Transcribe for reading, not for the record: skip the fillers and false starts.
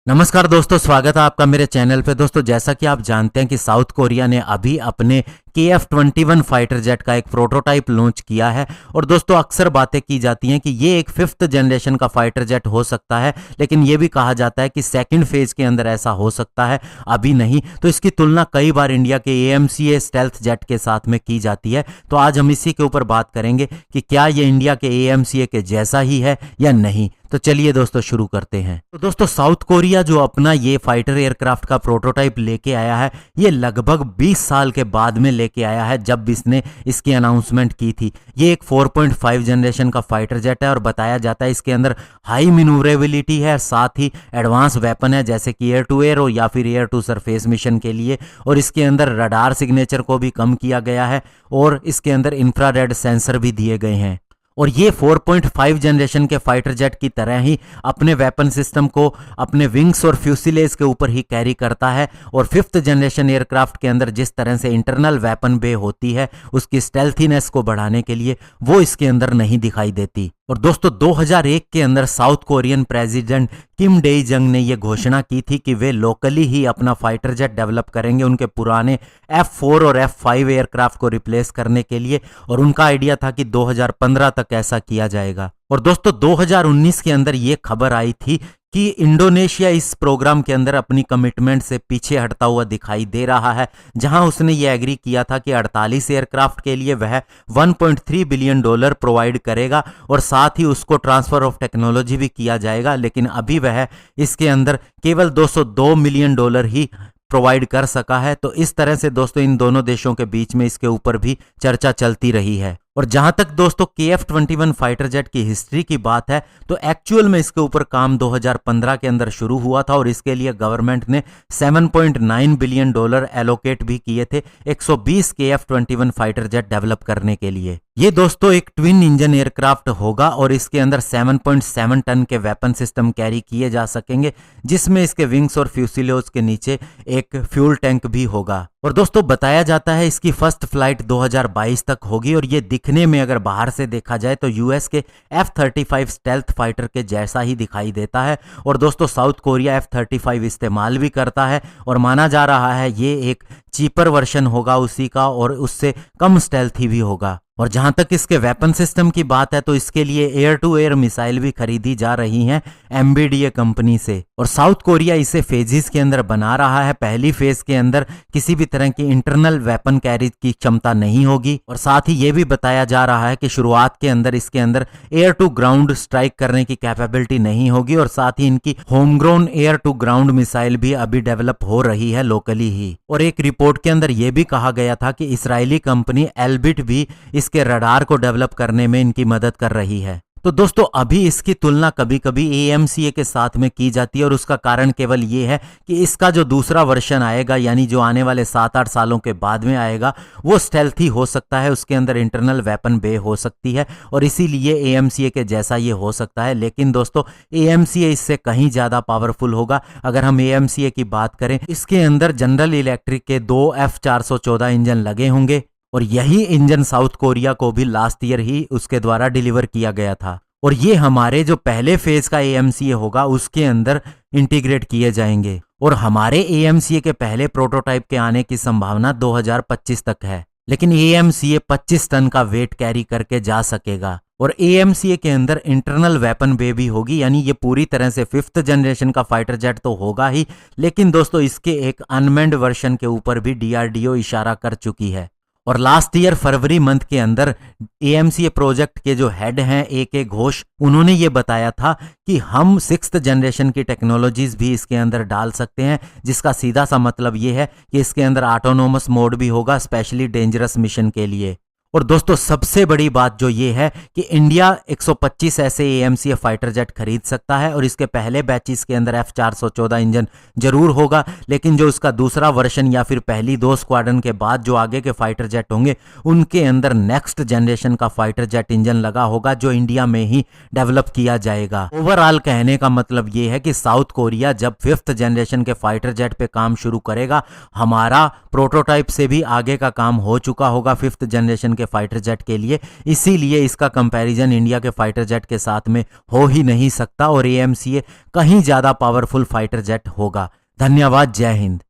नमस्कार दोस्तों, स्वागत है आपका मेरे चैनल पे। दोस्तों, जैसा कि आप जानते हैं कि साउथ कोरिया ने अभी अपने KF-21 फाइटर जेट का एक प्रोटोटाइप लॉन्च किया है। और दोस्तों, अक्सर बातें की जाती हैं कि ये एक 5th जनरेशन का फाइटर जेट हो सकता है, लेकिन ये भी कहा जाता है कि सेकंड फेज के अंदर ऐसा हो सकता है, अभी नहीं। तो इसकी तुलना कई बार इंडिया के AMCA स्टेल्थ जेट के साथ में की जाती है। तो आज हम इसी के ऊपर बात करेंगे कि क्या ये इंडिया के AMCA के जैसा ही है या नहीं। तो चलिए दोस्तों, शुरू करते हैं। तो दोस्तों, साउथ कोरिया जो अपना ये फाइटर एयरक्राफ्ट का प्रोटोटाइप लेके आया है, ये लगभग 20 साल के बाद में लेके आया है, जब इसने इसकी अनाउंसमेंट की थी। ये एक 4.5 जनरेशन का फाइटर जेट है और बताया जाता है इसके अंदर हाई मैन्यूवरेबिलिटी है, साथ ही एडवांस वेपन है जैसे कि एयर टू एयर हो या फिर एयर टू सरफेस मिशन के लिए। और इसके अंदर रडार सिग्नेचर को भी कम किया गया है और इसके अंदर इंफ्रारेड सेंसर भी दिए गए हैं। और ये 4.5 जनरेशन के फाइटर जेट की तरह ही अपने वेपन सिस्टम को अपने विंग्स और फ्यूसिलेज के ऊपर ही कैरी करता है। और 5th जनरेशन एयरक्राफ्ट के अंदर जिस तरह से इंटरनल वेपन बे होती है उसकी स्टेल्थीनेस को बढ़ाने के लिए, वो इसके अंदर नहीं दिखाई देती। और दोस्तों, 2001 के अंदर south Korean president Kim day जंग ने यह घोषणा की थी कि वे लोकली ही अपना फाइटर जेट डेवलप करेंगे उनके पुराने F4 और F5 एयरक्राफ्ट को रिप्लेस करने के लिए। और उनका आइडिया था कि 2015 तक ऐसा किया जाएगा। और दोस्तों, 2019 के अंदर यह खबर आई थी कि इंडोनेशिया इस प्रोग्राम के अंदर अपनी कमिटमेंट से पीछे हटता हुआ दिखाई दे रहा है, जहां उसने ये एग्री किया था कि 48 एयरक्राफ्ट के लिए वह $1.3 बिलियन प्रोवाइड करेगा और साथ ही उसको ट्रांसफर ऑफ टेक्नोलॉजी भी किया जाएगा। लेकिन अभी वह इसके अंदर केवल $202 मिलियन ही प्रोवाइड कर सका है। तो इस तरह से दोस्तों, इन दोनों देशों के बीच में इसके ऊपर भी चर्चा चलती रही है। और जहां तक दोस्तों KF-21 फाइटर जेट की हिस्ट्री की बात है, तो एक्चुअल में इसके ऊपर काम 2015 के अंदर शुरू हुआ था और इसके लिए गवर्नमेंट ने $7.9 बिलियन एलोकेट भी किए थे 120 KF-21 फाइटर जेट डेवलप करने के लिए। ये दोस्तों एक ट्विन इंजन एयरक्राफ्ट होगा और इसके अंदर 7.7 टन के वेपन सिस्टम कैरी किए जा सकेंगे, जिसमें इसके विंग्स और फ्यूसिलेज के नीचे एक फ्यूल टैंक भी होगा। और दोस्तों, बताया जाता है इसकी फर्स्ट फ्लाइट 2022 तक होगी और ये दिखने में अगर बाहर से देखा जाए तो US के F-35 स्टेल्थ फाइटर के जैसा ही दिखाई देता है। और दोस्तों, साउथ कोरिया F-35 इस्तेमाल भी करता है और माना जा रहा है ये एक चीपर वर्जन होगा उसी का और उससे कम स्टेल्थी भी होगा। और जहां तक इसके वेपन सिस्टम की बात है, तो इसके लिए एयर टू एयर मिसाइल भी खरीदी जा रही हैं MBDA कंपनी से। और साउथ कोरिया इसे फेजेस के अंदर बना रहा है। पहली फेज के अंदर किसी भी तरह की इंटरनल वेपन कैरी की क्षमता नहीं होगी। और साथ ही यह भी बताया जा रहा है कि शुरुआत के अंदर इसके अंदर एयर टू ग्राउंड स्ट्राइक करने की कैपेबिलिटी नहीं होगी। और साथ ही इनकी home grown air to ground missile भी अभी डेवलप हो रही है लोकली ही। और एक रिपोर्ट के अंदर यह भी कहा गया था कि इजरायली कंपनी एल्बिट भी इसके रडार को डेवलप करने में इनकी मदद कर रही है। तो दोस्तों, अभी इसकी तुलना कभी कभी AMCA के साथ में की जाती है और उसका कारण केवल ये है कि इसका जो दूसरा वर्जन आएगा, यानी जो आने वाले 7-8 सालों के बाद में आएगा, वो स्टेल्थी हो सकता है, उसके अंदर इंटरनल वेपन बे हो सकती है और इसीलिए AMCA के जैसा ये हो सकता है। लेकिन दोस्तों, AMCA इससे कहीं ज़्यादा पावरफुल होगा। अगर हम AMCA की बात करें, इसके अंदर जनरल इलेक्ट्रिक के 2 F414 इंजन लगे होंगे और यही इंजन साउथ कोरिया को भी लास्ट ईयर ही उसके द्वारा डिलीवर किया गया था। और ये हमारे जो पहले फेज का AMCA होगा उसके अंदर इंटीग्रेट किए जाएंगे और हमारे AMCA के पहले प्रोटोटाइप के आने की संभावना 2025 तक है। लेकिन AMCA 25 टन का वेट कैरी करके जा सकेगा और AMCA के अंदर इंटरनल वेपन बे भी होगी, यानी ये पूरी तरह से 5th जनरेशन का फाइटर जेट तो होगा ही, लेकिन दोस्तों इसके एक अनमेंड वर्जन के ऊपर भी DRDO इशारा कर चुकी है। और लास्ट ईयर फरवरी मंथ के अंदर AMCA प्रोजेक्ट के जो हेड हैं AK घोष, उन्होंने ये बताया था कि हम 6th जनरेशन की टेक्नोलॉजीज भी इसके अंदर डाल सकते हैं, जिसका सीधा सा मतलब ये है कि इसके अंदर ऑटोनोमस मोड भी होगा, स्पेशली डेंजरस मिशन के लिए। और दोस्तों, सबसे बड़ी बात जो ये है कि इंडिया 125 ऐसे AMCA फाइटर जेट खरीद सकता है और इसके पहले बैचेस के अंदर F414 इंजन जरूर होगा, लेकिन जो उसका दूसरा वर्जन या फिर पहली 2 स्क्वाड्रन के बाद जो आगे के फाइटर जेट होंगे, उनके अंदर नेक्स्ट जनरेशन का फाइटर जेट इंजन लगा होगा जो इंडिया में ही डेवलप किया जाएगा। ओवरऑल कहने का मतलब ये है कि साउथ कोरिया जब 5th जनरेशन के फाइटर जेट पे काम शुरू करेगा, हमारा प्रोटोटाइप से भी आगे का काम हो चुका होगा 5th जनरेशन के फाइटर जेट के लिए, इसीलिए इसका कंपैरिजन इंडिया के फाइटर जेट के साथ में हो ही नहीं सकता और AMCA कहीं ज़्यादा पावरफुल फाइटर जेट होगा। धन्यवाद। जय हिंद।